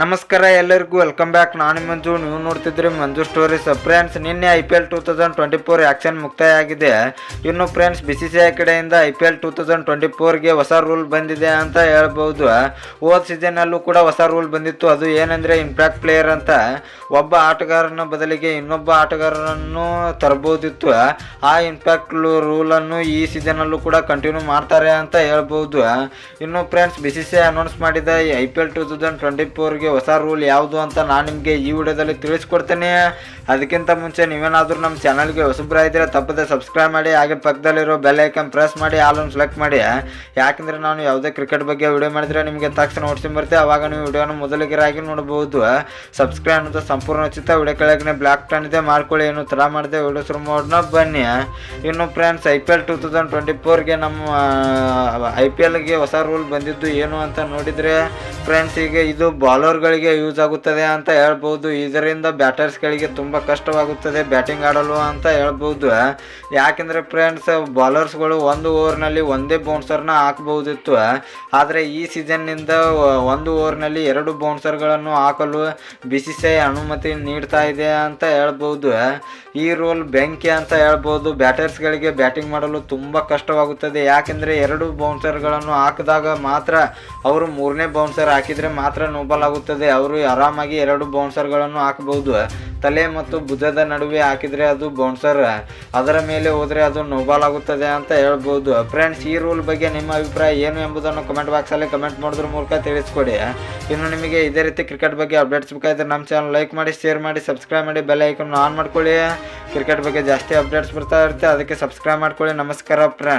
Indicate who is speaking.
Speaker 1: ನಮಸ್ಕಾರ ಎಲ್ಲರಿಗೂ welcome back. ನಾನು ಮಂಜು, ನೀವು ನೋಡ್ತಿದ್ರಿ ಮಂಜು ಸ್ಟೋರೀಸ್. ಫ್ರೆಂಡ್ಸ್, ನಿನ್ನೆ IPL 2024 ಆ್ಯಕ್ಷನ್ ಮುಕ್ತಾಯ ಆಗಿದೆ. ಇನ್ನು ಫ್ರೆಂಡ್ಸ್, BCCI ಕಡೆಯಿಂದ IPL 2024ಗೆ ಹೊಸ ರೂಲ್ ಬಂದಿದೆ ಅಂತ ಹೇಳ್ಬೋದು. ಹೋದ ಸೀಸನಲ್ಲೂ ಕೂಡ ಹೊಸ ರೂಲ್ ಬಂದಿತ್ತು. ಅದು ಏನಂದರೆ ಇಂಪ್ಯಾಕ್ಟ್ ಪ್ಲೇಯರ್ ಅಂತ ಒಬ್ಬ ಆಟಗಾರನ ಬದಲಿಗೆ ಇನ್ನೊಬ್ಬ ಆಟಗಾರರನ್ನು ತರಬಹುದಿತ್ತು. ಆ ಇಂಪ್ಯಾಕ್ಟ್ ರೂಲನ್ನು ಈ ಸೀಸನಲ್ಲೂ ಕೂಡ ಕಂಟಿನ್ಯೂ ಮಾಡ್ತಾರೆ ಅಂತ ಹೇಳ್ಬೋದು. ಇನ್ನು ಫ್ರೆಂಡ್ಸ್, BCCI ಅನೌನ್ಸ್ ಮಾಡಿದ IPL 2024ಗೆ ಹೊಸ ರೂಲ್ ಯಾವುದು ಅಂತ ನಾನು ನಿಮಗೆ ಈ ವಿಡಿಯೋದಲ್ಲಿ ತಿಳಿಸ್ಕೊಡ್ತೇನೆ. ಅದಕ್ಕಿಂತ ಮುಂಚೆ ನೀವೇನಾದರೂ ನಮ್ಮ ಚಾನಲ್ಗೆ ಹೊಸಬ್ರಾಗಿದ್ದರೆ ತಪ್ಪದೆ ಸಬ್ಸ್ಕ್ರೈಬ್ ಮಾಡಿ, ಹಾಗೆ ಪಕ್ಕದಲ್ಲಿರೋ ಬೆಲ್ ಐಕನ್ ಪ್ರೆಸ್ ಮಾಡಿ, ಆಲನ್ನು ಸೆಲೆಕ್ಟ್ ಮಾಡಿ. ಯಾಕೆಂದರೆ ನಾನು ಯಾವುದೇ ಕ್ರಿಕೆಟ್ ಬಗ್ಗೆ ವಿಡಿಯೋ ಮಾಡಿದರೆ ನಿಮಗೆ ತಕ್ಷಣ ನೋಟಿಫಿಕೇಶನ್ ಬರುತ್ತೆ. ಆವಾಗ ನೀವು ವಿಡಿಯೋನ ಮೊದಲಿಗರಾಗಿ ನೋಡಬಹುದು. ಸಬ್ಸ್ಕ್ರೈಬ್ ಅನ್ನೋದು ಸಂಪೂರ್ಣ ಉಚಿತ. ವಿಡಿಯೋ ಕೆಳಗೆ ಬ್ಲಾಕ್ ಟನ್ ಇದೆ, ಮಾಡ್ಕೊಳ್ಳಿ. ಏನು ತಡ ಮಾಡಿದೆ ವಿಡಿಯೋ ಶುರು ಮಾಡೋಣ ಬನ್ನಿ. ಇನ್ನು ಫ್ರೆಂಡ್ಸ್, IPL 2024ಗೆ ನಮ್ಮ IPLಗೆ ಹೊಸ ರೂಲ್ ಬಂದಿದ್ದು ಏನು ಅಂತ ನೋಡಿದರೆ ಫ್ರೆಂಡ್ಸ್, ಈಗ ಇದು ಬಾಲರ್ಗಳಿಗೆ ಯೂಸ್ ಆಗುತ್ತದೆ ಅಂತ ಹೇಳ್ಬೋದು. ಇದರಿಂದ ಬ್ಯಾಟರ್ಸ್ಗಳಿಗೆ ತುಂಬ ಕಷ್ಟವಾಗುತ್ತದೆ ಬ್ಯಾಟಿಂಗ್ ಆಡಲು ಅಂತ ಹೇಳ್ಬೋದು. ಯಾಕೆಂದರೆ ಫ್ರೆಂಡ್ಸ್, ಬಾಲರ್ಸ್ಗಳು ಒಂದು ಓವರ್ನಲ್ಲಿ ಒಂದೇ ಬೌನ್ಸರ್ನ ಹಾಕಬಹುದಿತ್ತು. ಆದರೆ ಈ ಸೀಸನ್ನಿಂದ ಒಂದು ಓವರ್ನಲ್ಲಿ 2 ಬೌನ್ಸರ್ಗಳನ್ನು ಹಾಕಲು BCCI ಅನುಮತಿ ನೀಡ್ತಾ ಇದೆ ಅಂತ ಹೇಳ್ಬೋದು. ಈ ರೂಲ್ ಬೆಂಕಿ ಅಂತ ಹೇಳ್ಬೋದು. ಬ್ಯಾಟರ್ಸ್ಗಳಿಗೆ ಬ್ಯಾಟಿಂಗ್ ಮಾಡಲು ತುಂಬ ಕಷ್ಟವಾಗುತ್ತದೆ. ಯಾಕೆಂದರೆ 2 ಬೌನ್ಸರ್ಗಳನ್ನು ಹಾಕಿದಾಗ ಮಾತ್ರ ಅವರು 3ನೇ ಬೌನ್ಸರ್ ಹಾಕಿದರೆ ಮಾತ್ರ ನೋಬಲ್ ಆಗುತ್ತದೆ. ಅವರು ಆರಾಮಾಗಿ 2 ಬೌನ್ಸರ್ಗಳನ್ನು ಹಾಕಬಹುದು. ತಲೆ ಮತ್ತು ಭುಜದ ನಡುವೆ ಹಾಕಿದರೆ ಅದು ಬೌನ್ಸರ್, ಅದರ ಮೇಲೆ ಹೋದರೆ ಅದು ನೋಬಾಲ್ ಆಗುತ್ತದೆ ಅಂತ ಹೇಳ್ಬೋದು. ಫ್ರೆಂಡ್ಸ್, ಈ ರೂಲ್ ಬಗ್ಗೆ ನಿಮ್ಮ ಅಭಿಪ್ರಾಯ ಏನು ಎಂಬುದನ್ನು ಕಮೆಂಟ್ ಬಾಕ್ಸಲ್ಲಿ ಕಮೆಂಟ್ ಮಾಡೋದ್ರ ಮೂಲಕ ತಿಳಿಸ್ಕೊಡಿ. ಇನ್ನು ನಿಮಗೆ ಇದೇ ರೀತಿ ಕ್ರಿಕೆಟ್ ಬಗ್ಗೆ ಅಪ್ಡೇಟ್ಸ್ ಬೇಕಾದರೆ ನಮ್ಮ ಚಾನಲ್ ಲೈಕ್ ಮಾಡಿ, ಶೇರ್ ಮಾಡಿ, ಸಬ್ಸ್ಕ್ರೈಬ್ ಮಾಡಿ, ಬೆಲ್ ಐಕನ್ ಆನ್ ಮಾಡ್ಕೊಳ್ಳಿ. ಕ್ರಿಕೆಟ್ ಬಗ್ಗೆ ಜಾಸ್ತಿ ಅಪ್ಡೇಟ್ಸ್ ಬರ್ತಾ ಇರುತ್ತೆ, ಅದಕ್ಕೆ ಸಬ್ಸ್ಕ್ರೈಬ್ ಮಾಡ್ಕೊಳ್ಳಿ. ನಮಸ್ಕಾರ ಫ್ರೆಂಡ್ಸ್.